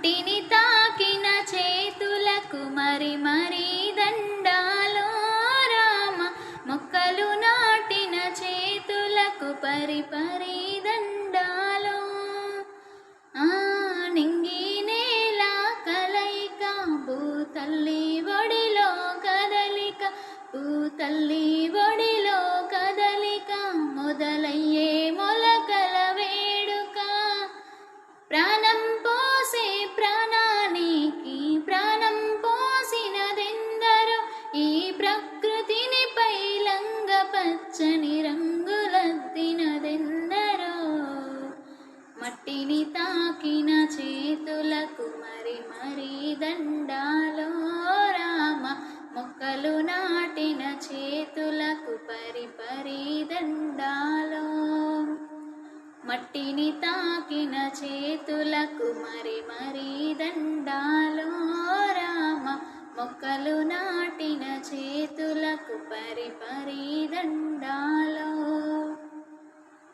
మట్టిని తాకిన చేతులకు మరి మరి దండాలో రామ, మొక్కలు నాటిన చేతులకు పరి పరి దండాలో. నింగి నేల కలయిక, భూతల్లి ఒడిలో కదలిక, భూతల్లి ఒడిలో కదలిక, మొదలయ్యే మొలకల వేడుక. ప్రాణం పోసే ప్రాణానికి ప్రాణం పోసినదెందరో, ఈ ప్రకృతిని పైలంగ పచ్చని రంగులద్దినదెందరో. మట్టిని తాకిన చేతులకు మరి మరి దండాలో రామ, మొక్కలు నాటిన చేతులకు పరి పరి దండాలో. మట్టిని తాకిన చేతులకు మరి మరి దండాలో రామ, మొక్కలు నాటిన చేతులకు పరి పరి దండాలో.